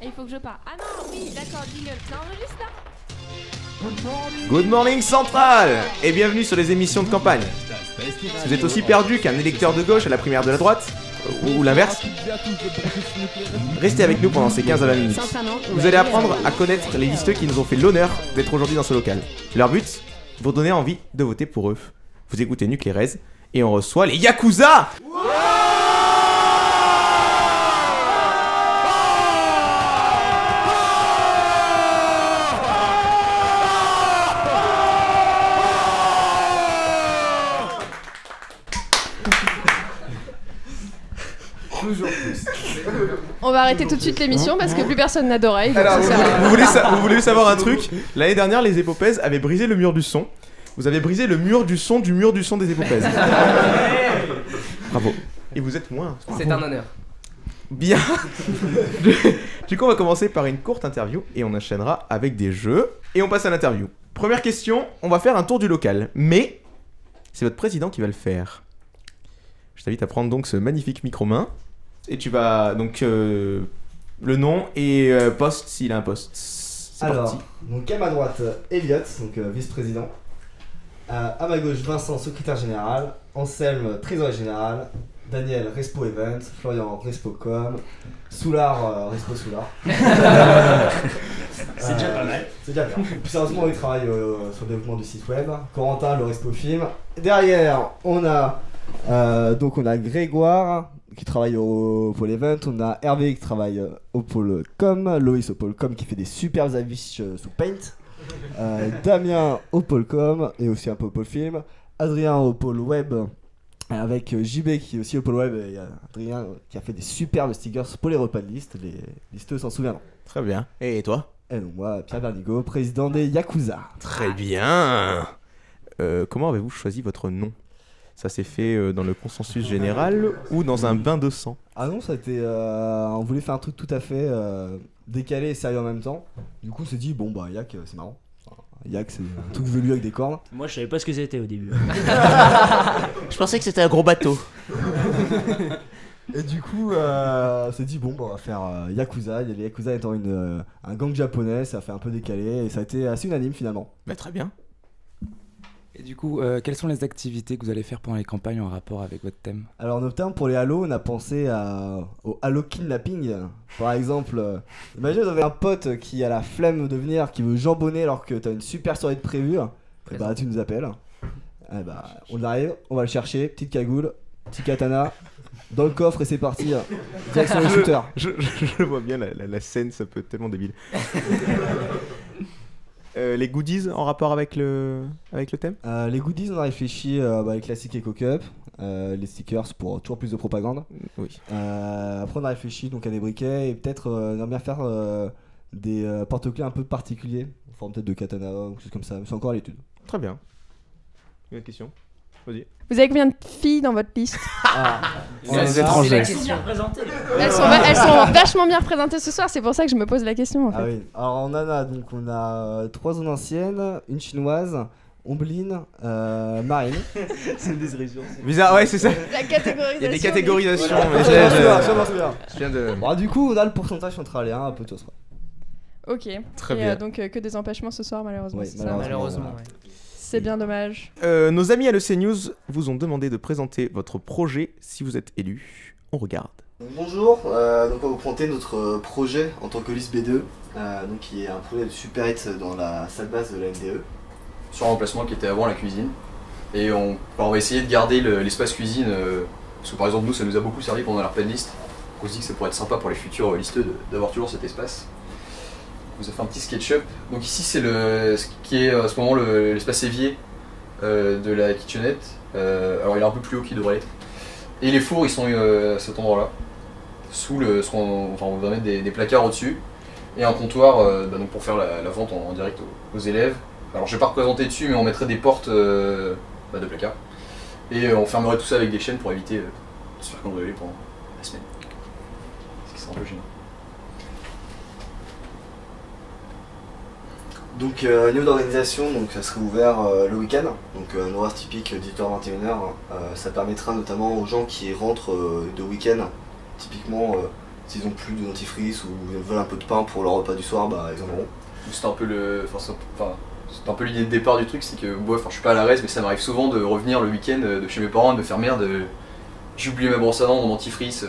Et il faut que je parle. Ah non, oui, d'accord, jingle. Ça enregistre là? Good morning Central et bienvenue sur les émissions de campagne. Si vous êtes aussi perdu qu'un électeur de gauche à la primaire de la droite, ou l'inverse, restez avec nous pendant ces 15 à 20 minutes. Vous allez apprendre à connaître les listeux qui nous ont fait l'honneur d'être aujourd'hui dans ce local. Leur but, vous donner envie de voter pour eux. Vous écoutez Nuclérez et on reçoit les Yakuza. On va arrêter tout de suite l'émission parce que plus personne n'a d'oreilles. Alors, vous voulez savoir un truc? L'année dernière, les épopèses avaient brisé le mur du son. Vous avez brisé le mur du son des épopèses. Bravo. Et vous êtes moins. C'est un honneur. Bien. Du coup, on va commencer par une courte interview et on enchaînera avec des jeux. Et on passe à l'interview. Première question, on va faire un tour du local. Mais c'est votre président qui va le faire. Je t'invite à prendre donc ce magnifique micro-main. Et tu vas donc le nom et poste s'il a un poste. C'est alors, parti. donc à ma droite, Elliot, donc vice-président. À ma gauche, Vincent, secrétaire général. Anselme, trésorier général. Daniel, Respo Event. Florian, Respo Com. Soulard, Respo Soulard. C'est déjà pas mal. C'est déjà bien. Plus sérieusement, il travaille sur le développement du site web. Corentin, le Respo Film. Derrière, on a Grégoire qui travaille au pôle event, on a Hervé qui travaille au pôle com, Loïs au pôle com qui fait des superbes affiches sous Paint, Damien au pôle com et aussi un peu au pôle film, Adrien au pôle web avec JB qui est aussi au pôle web et Adrien qui a fait des superbes stickers pour les repas de liste, les listeux s'en souviendront. Très bien. Et toi? Et donc moi, Pierre Bernigo, président des Yakuza. Très bien. Comment avez-vous choisi votre nom? Ça s'est fait dans le consensus général ou dans un bain de sang? Ah non, ça a été. On voulait faire un truc tout à fait décalé et sérieux en même temps. Du coup, on s'est dit, bon bah, Yak, c'est marrant. Enfin, Yak, c'est un truc velu avec des cornes. Moi, je savais pas ce que c'était au début. Je pensais que c'était un gros bateau. Et du coup, on s'est dit, bon bah, on va faire Yakuza. Les Yakuza étant un gang japonais, ça fait un peu décalé et ça a été assez unanime finalement. Bah, très bien. Et du coup, quelles sont les activités que vous allez faire pendant les campagnes en rapport avec votre thème? Alors notamment pour les Halo, on a pensé au Halo Kidnapping. Par exemple, imagine vous avez un pote qui a la flemme de venir, qui veut jambonner alors que t'as une super soirée de prévue. Et bah tu nous appelles. Et bah on arrive, on va le chercher, petite cagoule, petit katana, dans le coffre et c'est parti. Direction le shooter. Je vois bien la scène, ça peut être tellement débile. Les goodies en rapport avec le thème? Les goodies, on a réfléchi les classiques Eco-Cup, les stickers pour toujours plus de propagande. Oui. Après, on a réfléchi donc à des briquets et peut-être on aimerait bien faire des porte-clés un peu particuliers, en forme peut-être de katana ou quelque chose comme ça. Mais c'est encore à l'étude. Très bien. Une autre question? Vas-y. Vous avez combien de filles dans votre liste? Les étrangers. Elles sont vachement bien représentées ce soir, c'est pour ça que je me pose la question en fait. Ah oui. Alors on a 3 zones anciennes, une chinoise, Ombline, Marine. C'est une désillusion. Bizarre, ouais, c'est ça. La catégorisation. Il y a des catégorisations. Mais Je viens de. Bon, du coup, on a le pourcentage entre les 1 un peu tous. Ok. Très Et bien. donc que des empêchements ce soir malheureusement. Oui, c'est ça Malheureusement, ouais. C'est bien dommage. Nos amis à l'EC News vous ont demandé de présenter votre projet si vous êtes élu. On regarde. Bonjour, donc on va vous présenter notre projet en tant que liste B2, donc qui est un projet de super hit dans la salle basse de la MDE. Sur un emplacement qui était avant la cuisine. Et on va essayer de garder l'espace cuisine, parce que par exemple nous ça nous a beaucoup servi pendant la repas de liste. Donc on se dit que ça pourrait être sympa pour les futurs listeux d'avoir toujours cet espace. On vous a fait un petit SketchUp. Donc ici c'est ce qui est à ce moment l'espace évier de la kitchenette. Alors il est un peu plus haut qu'il devrait l'être. Et les fours ils sont à cet endroit là. On va mettre des placards au-dessus. Et un comptoir donc pour faire la vente en direct aux élèves. Alors je vais pas représenter dessus mais on mettrait des portes de placards. Et on fermerait tout ça avec des chaînes pour éviter de se faire cambrioler pendant la semaine. Parce que c'est un peu gênant. Donc au niveau d'organisation, donc ça serait ouvert le week-end, donc un horaire typique 18h-21h. Ça permettra notamment aux gens qui rentrent de week-end, typiquement s'ils ont plus de dentifrice ou ils veulent un peu de pain pour leur repas du soir, bah ils en auront. C'était un peu c'est un peu l'idée de départ du truc, c'est que je suis pas à la reste, mais ça m'arrive souvent de revenir le week-end de chez mes parents et de me faire merde. J'ai oublié ma brosse à dents, mon dentifrice,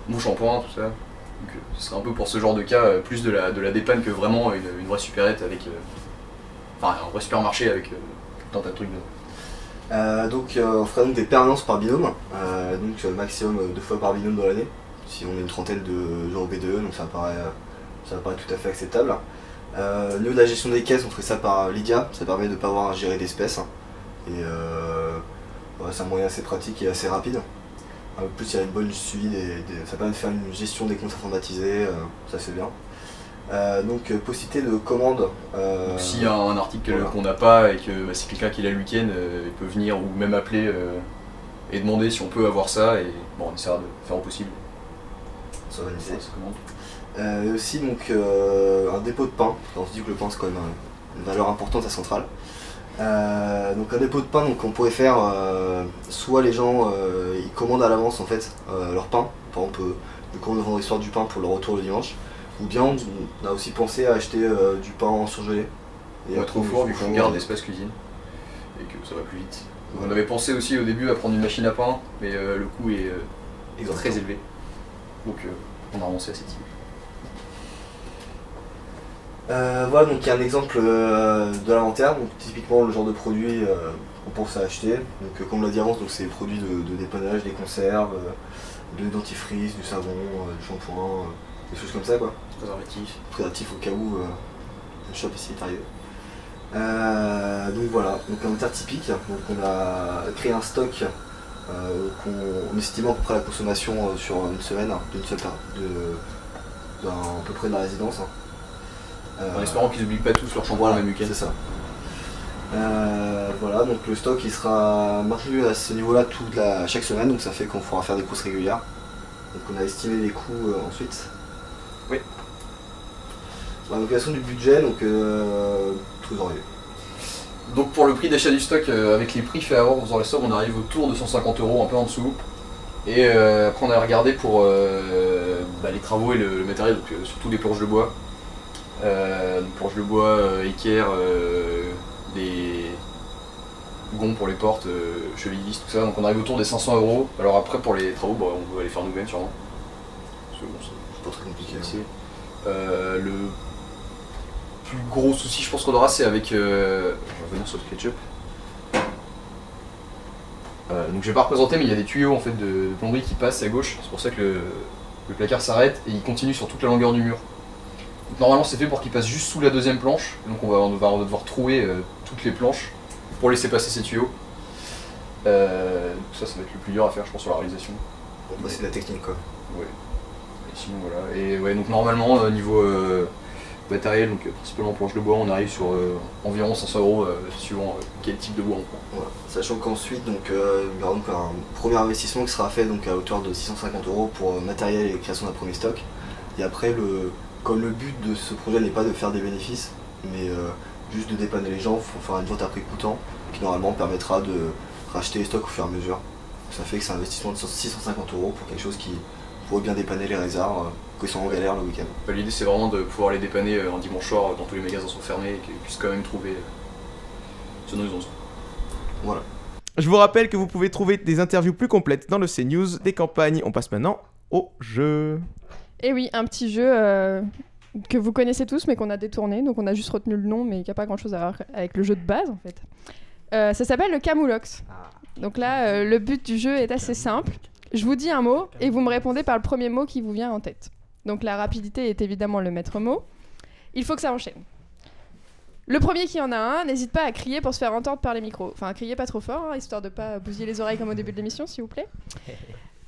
mon shampoing, tout ça. Donc ce serait un peu pour ce genre de cas, plus de la dépanne que vraiment une vraie supérette avec. Un vrai supermarché avec tout un tas de trucs dedans. Donc on ferait donc des permanences par binôme, donc maximum 2 fois par binôme dans l'année, si on est une trentaine de gens au B2E, donc ça paraît tout à fait acceptable. Au niveau de la gestion des caisses, on ferait ça par Lydia, ça permet de ne pas avoir à gérer d'espèces, et c'est un moyen assez pratique et assez rapide. En plus il y a une bonne suivi, ça permet de faire une gestion des comptes informatisés, ça c'est bien. Donc possibilité de commande. Donc s'il y a un article voilà. qu'on n'a pas et que c'est quelqu'un qui l'a le week-end, il peut venir ou même appeler et demander si on peut avoir ça, et on essaiera de faire au possible. S'organiser. Ça commande. Et aussi donc un dépôt de pain. On se dit que le pain c'est quand même une valeur importante à Centrale. Donc un dépôt de pain, donc on pourrait faire soit les gens ils commandent à l'avance en fait leur pain, par exemple ils commandent le vendredi soir du pain pour le retour le dimanche, ou bien on a aussi pensé à acheter du pain en surgelé. Et trop four vu qu'on garde l'espace cuisine et que ça va plus vite. On avait pensé aussi au début à prendre une machine à pain, mais le coût est très élevé. Donc on a renoncé à cette idée. Voilà, donc il y a un exemple de l'inventaire, donc typiquement le genre de produit qu'on pense à acheter. Donc comme on l'a dit avant, c'est des produits de dépannage, des conserves, de dentifrice, du savon, du shampoing, des choses comme ça quoi. Préservatif au cas où le shop ici est arrivé. Donc voilà, donc un inventaire typique. Donc on a créé un stock qu'on estimant à peu près la consommation sur une semaine à peu près de la résidence. En espérant qu'ils n'oublient pas tous leur shampoing le même week-end. C'est ça. Voilà, donc le stock il sera maintenu à ce niveau-là chaque semaine, donc ça fait qu'on pourra faire des courses régulières. Donc on a estimé les coûts ensuite. Oui. L'allocation du budget, donc trésorier. Donc pour le prix d'achat du stock, avec les prix faits avant en faisant la somme, on arrive autour de 150 €, un peu en dessous. Et après on a regardé pour les travaux et le matériel, donc surtout des planches de bois. Planches de bois, équerre, des gonds pour les portes, chevillistes, tout ça. Donc on arrive autour des 500 €. Alors après pour les travaux, on va les faire nous-mêmes sûrement. Parce que C'est pas très compliqué. Le plus gros souci je pense qu'on aura c'est avec... je vais revenir sur le SketchUp. Donc je vais pas représenter mais il y a des tuyaux en fait de plomberie qui passent à gauche, c'est pour ça que le placard s'arrête et il continue sur toute la longueur du mur. Donc normalement c'est fait pour qu'il passe juste sous la deuxième planche, donc on va devoir trouer toutes les planches pour laisser passer ces tuyaux. Donc ça va être le plus dur à faire je pense sur la réalisation. Bon, c'est de la technique quoi. Ouais. Et sinon voilà. Et ouais donc normalement niveau matériel, donc principalement planche de bois, on arrive sur environ 500 € suivant quel type de bois on prend. Voilà. Sachant qu'ensuite donc, il y aura donc un premier investissement qui sera fait donc, à hauteur de 650 € pour matériel et création d'un premier stock. Et après comme le but de ce projet n'est pas de faire des bénéfices, mais juste de dépanner les gens, il faut faire une vente à prix coûtant qui normalement permettra de racheter les stocks au fur et à mesure. Ça fait que c'est un investissement de 650 € pour quelque chose qui pourrait bien dépanner les réserves qui sont en galère le week-end. L'idée c'est vraiment de pouvoir les dépanner un dimanche soir quand tous les magasins sont fermés et qu'ils puissent quand même trouver ce dont ils ont besoin. Voilà. Je vous rappelle que vous pouvez trouver des interviews plus complètes dans le CNews des campagnes. On passe maintenant au jeu. Et oui, un petit jeu que vous connaissez tous mais qu'on a détourné, donc on a juste retenu le nom mais qui n'a pas grand chose à voir avec le jeu de base en fait. Ça s'appelle le Camoulox. Donc là, le but du jeu est assez simple. Je vous dis un mot et vous me répondez par le premier mot qui vous vient en tête. Donc la rapidité est évidemment le maître mot. Il faut que ça enchaîne. Le premier qui en a un, n'hésite pas à crier pour se faire entendre par les micros. Enfin, criez pas trop fort, histoire de pas bousiller les oreilles comme au début de l'émission, s'il vous plaît.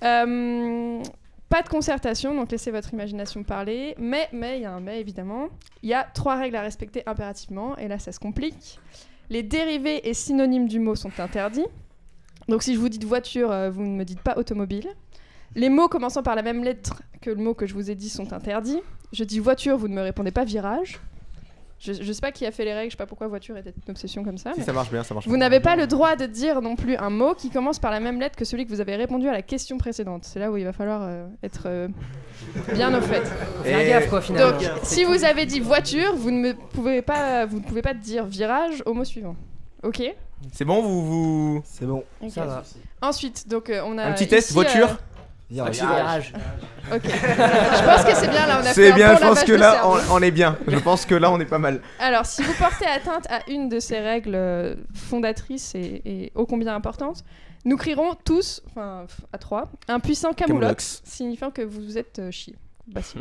Pas de concertation, donc laissez votre imagination parler. Mais, il y a un mais évidemment. Il y a 3 règles à respecter impérativement, et là ça se complique. Les dérivés et synonymes du mot sont interdits. Donc si je vous dis voiture, vous ne me dites pas automobile. Les mots commençant par la même lettre que le mot que je vous ai dit sont interdits. Je dis voiture, vous ne me répondez pas virage. Je sais pas qui a fait les règles, je sais pas pourquoi voiture était une obsession comme ça. Si mais ça marche bien, ça marche vous bien. n'avez pas le droit de dire non plus un mot qui commence par la même lettre que celui que vous avez répondu à la question précédente. C'est là où il va falloir être bien au fait. Fais gaffe quoi finalement. Donc, si vous avez dit voiture, vous ne pouvez pas dire virage au mot suivant. Ok. C'est bon, vous... C'est bon. Ok. Ça va. Ensuite, donc on a Un petit test, ici, voiture. Virage. Ok. Je pense que c'est bien là. On a fait C'est un bien, bon je pense lavage que de là, cerveau. on est bien. Je pense que là, on est pas mal. Alors, si vous portez atteinte à une de ces règles fondatrices et ô combien importantes, nous crierons tous, enfin à 3, un puissant camoulox, Camoulox. signifiant que vous êtes chiés. Bah, si.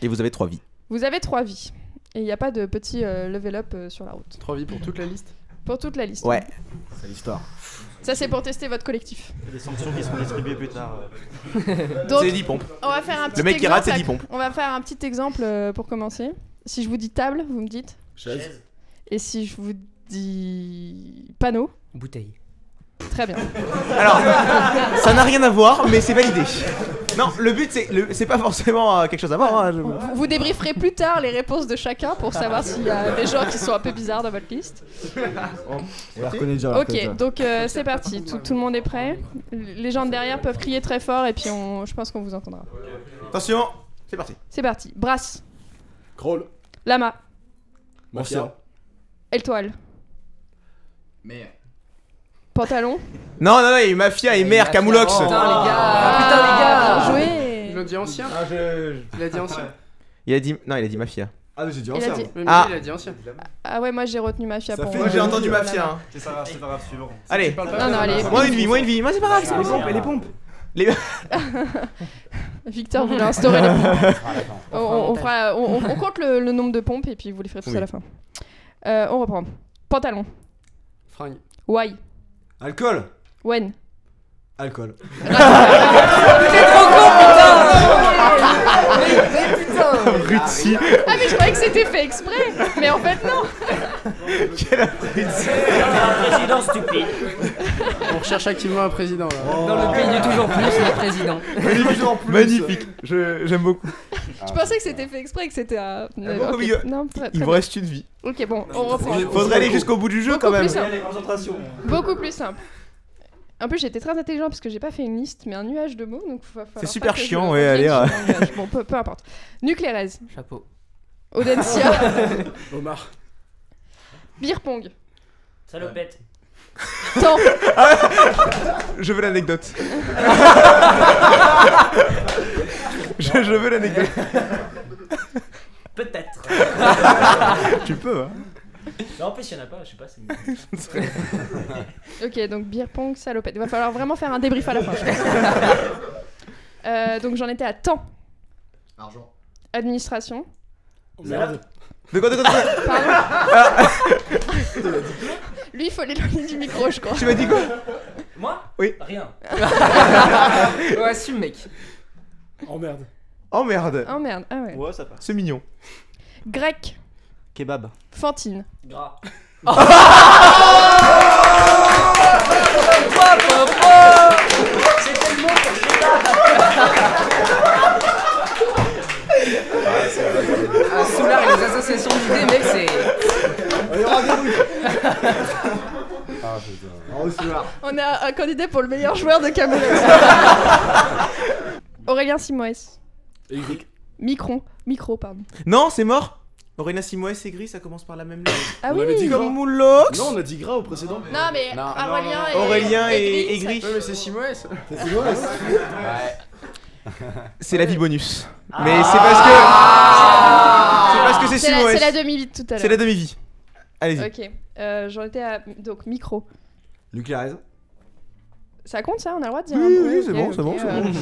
Et vous avez 3 vies. Vous avez 3 vies. Et il n'y a pas de petit level up sur la route. 3 vies pour toute la liste. Pour toute la liste. Ouais. C'est l'histoire. Ça, c'est pour tester votre collectif. Des sanctions qui seront distribuées plus tard. Donc, C'est 10 pompes. on va faire un petit Le mec qui exemple rate, c'est à- 10 pompes. On va faire un petit exemple pour commencer. Si je vous dis table, vous me dites. Chaise. Et si je vous dis panneau, Bouteille. très bien. Alors, ça n'a rien à voir, mais c'est validé. Non, le but, c'est pas forcément quelque chose à voir. Hein, Vous débrieferez plus tard les réponses de chacun pour savoir s'il y a des gens qui sont un peu bizarres dans votre liste. On la reconnaît déjà. on la reconnaît Ok, déjà. donc c'est parti. Tout le monde est prêt. Les gens de derrière peuvent crier très fort et puis je pense qu'on vous entendra. Attention, c'est parti. C'est parti. Brasse, Crawl. lama, Mafia. étoile, Mais. pantalon. Non, il y a eu Mafia et Mère, Camoulox. Putain les gars. Bien Il joué. a dit ancien. Il a dit ancien. Il a dit Mafia. Ah, mais j'ai dit Il a ancien. dit- moi. Oui, mais Ah. il a dit ancien. Ah ouais, moi j'ai retenu Mafia Ça pour fait moi. Moi, j'ai entendu Voilà. Mafia. Hein. C'est pas grave, suivant. Allez, Non, allez. moi une vie. Moi, c'est pas grave. c'est pas Les pompes. Victor voulait instaurer les pompes. On compte le nombre de pompes et puis vous les ferez tous Oui. à la fin. On reprend. Pantalon. Fringue. Why. Alcool. When. Alcool. Abruti. Ah mais je croyais que c'était fait exprès. Mais en fait non. Quel abruti. Président stupide. On recherche activement un président là. Dans le pays du toujours plus, le président. Magnifique. J'aime beaucoup. Je pensais que c'était fait exprès, que c'était un. bon, ok. mais, Non, très Il vous bien. reste une vie. Ok, bon, on reprend. Faudrait aller jusqu'au bout du jeu Beaucoup quand même. plus simple. Allez, concentration. Beaucoup plus simple. En plus, j'étais très intelligent parce que j'ai pas fait une liste, mais un nuage de mots, donc va falloir C'est super pas que je chiant, me ouais, allez, revienne sur un nuage. Bon, peu importe. Nuclérèse, Chapeau. Audencia, Omar. beer pong, Salopette. temps, Je veux l'anecdote. je veux l'anecdote. Peut-être. Tu peux, hein. Non, en plus, il y en a pas, je sais pas. C'est... Ok, donc beer pong, salopette. Il va falloir vraiment faire un débrief à la fin, je pense. Donc j'en étais à temps, Argent. administration. Merde. De quoi Pardon. Lui, il faut l'éloigner du micro, je crois. Tu m'as dit quoi? Moi? Oui. Rien. Ouais, assume, mec. Oh merde. Oh merde. Oh merde, ah ouais. Ouais, ça passe. C'est mignon. Grec, Kebab. Fantine, Gras. C'était le mot pour Ah, Soulard et les associations d'idées, mec, c'est. Il y aura des bruits. Oh, celui-là. On a un candidat pour le meilleur joueur de Cameroun. Aurélien Simoes. Micro, pardon. Non, c'est mort. Aurélien Simoes et Gris, ça commence par la même lettre. Ah On avait dit oui. gras. Comme Moulox. Non, on a dit gras au précédent. Non mais Non. Aurélien et et Gris. Ouais, mais c'est Simoes. C'est la vie bonus. Mais c'est parce que. C'est parce que c'est C'est Simoes. la demi-vite tout à l'heure. C'est la demi-vie. Allez-y. Ok, j'en étais à donc micro. Nucléarise. Ça compte ça? On a le droit de dire Oui, un mot? oui, c'est Ok, bon, ok, c'est bon, c'est bon.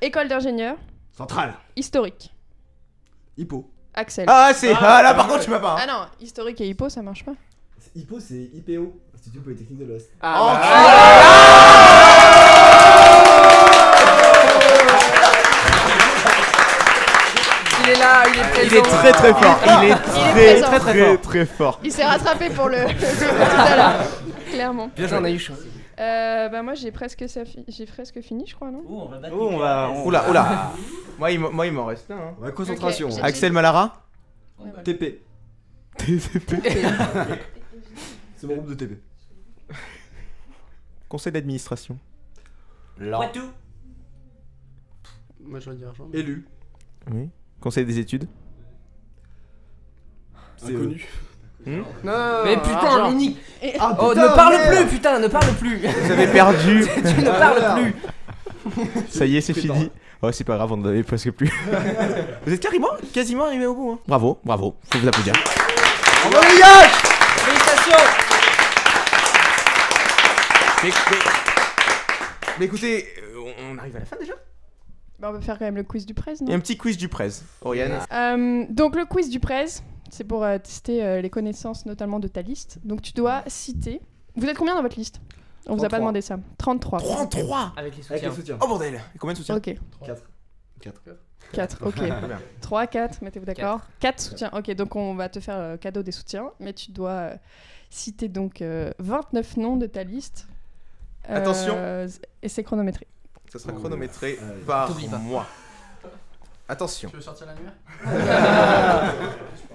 École d'ingénieur, Centrale. historique, Hippo. Axel. Ah, c'est. Ah, là par contre, tu m'as pas. Ah Hein. non, historique et hippo ça marche pas. Hippo, c'est IPO, Institut Polytechnique de l'Ouest. Il est là, il est présent. Il est très très fort. Il est présent. très très très fort. Il s'est rattrapé pour le tout à l'heure, clairement. Bien joué, on a eu chaud. Bah moi j'ai presque fini je crois, non? Ouh, on va battre. Oh, on va. Oula, oula. Moi, il m'en reste un. Hein. Ouais, concentration. Ok, j'ai- Axel Malara. TP. C'est mon groupe de TP. Conseil d'administration. Poitou. Moi j'aurais dit argent. Élu. Oui. Conseil des études. Inconnu. Hmm Mais putain, Mini. Ah, Oh, putain, ne parle merde. plus, putain, ne parle plus. Vous avez perdu. Tu ne parles plus. Ça y est, c'est fini. Oh, c'est pas grave, on n'en avait presque plus. Vous êtes quasiment arrivé au bout. Hein. Bravo, bravo. Faut vous applaudir. Bravo les gars. Félicitations. Mais écoutez, on arrive à la fin déjà. Bah, on va faire quand même le quiz du presse, Il y a non? un petit quiz du presse. Oriane. Donc le quiz du presse, c'est pour tester les connaissances notamment de ta liste. Donc tu dois citer... Vous êtes combien dans votre liste? On vous a pas 33. demandé ça. 33. 33. Avec les Avec soutiens. les soutiens. Oh bordel. Et combien de soutiens? Ok. 4. 4, ok. Bien. 3, 4, mettez-vous d'accord. 4 soutiens. Ok, donc on va te faire cadeau des soutiens, mais tu dois citer donc 29 noms de ta liste. Attention. Et c'est chronométré. Ça sera chronométré par T'oublies pas. moi. Attention. Tu veux sortir l'annuaire?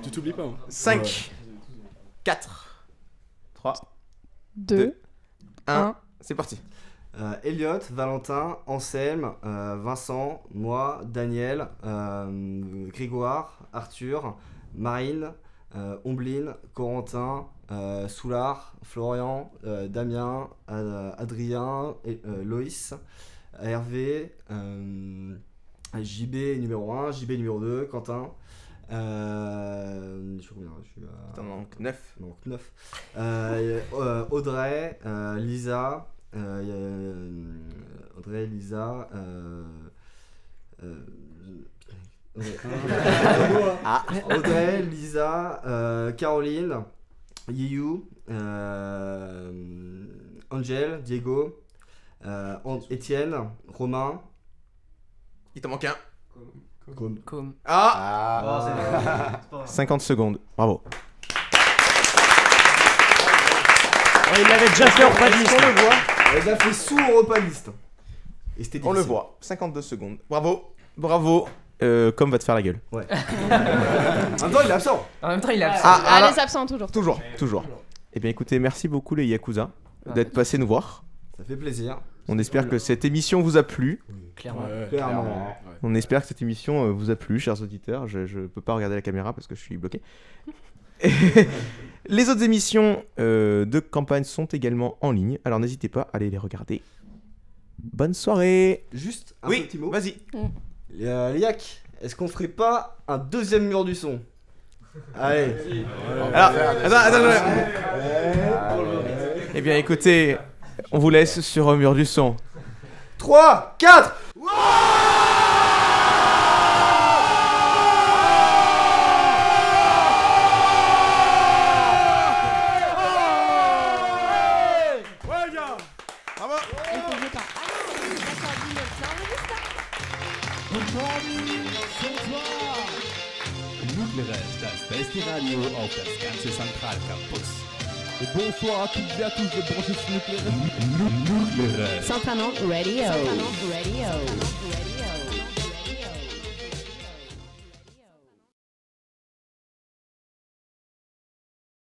Tu t'oublies pas, hein. 5, 4, 3, 2, 1. 1. C'est parti. Elliot, Valentin, Anselme, Vincent, moi, Daniel, Grégoire, Arthur, Marine, Ombline, Corentin, Soulard, Florian, Damien, Adrien, Loïs, Hervé, JB numéro 1, JB numéro 2, Quentin. Je suis combien? Je suis à... Attends, donc 9. Donc 9. Audrey, Lisa, Audrey, Lisa, Audrey, Lisa, Caroline, Yiyu, Angel, Diego, Étienne, Romain. Il t'en manque un. Comme. Ah, 50 secondes. Bravo. Il l'avait déjà fait en pas de liste. On le voit. Elle a fait sous au repas de liste. Et c'était On le difficile. voit. 52 secondes. Bravo. Bravo. Comme va te faire la gueule. Ouais. En même temps, il est absent. En même temps, il a. Ah, les absents, toujours. Toujours. Eh bien écoutez, merci beaucoup les Yakuza d'être passés nous voir. Ça fait plaisir. On espère que cette émission vous a plu. Clairement. Clairement. On espère que cette émission vous a plu, chers auditeurs. Je peux pas regarder la caméra parce que je suis bloqué. Les autres émissions de campagne sont également en ligne, alors n'hésitez pas à aller les regarder. Bonne soirée. Juste un Oui, petit mot. vas-y. Liac, est-ce qu'on ferait pas un deuxième mur du son? Allez. Alors, attends. Eh bien écoutez, on vous laisse sur un mur du son. 3, 4. Das beste Radio auf das ganze Zentralcampus. Et bonsoir à toutes et à tous de brancher sur Nucléaire. Centralement Radio.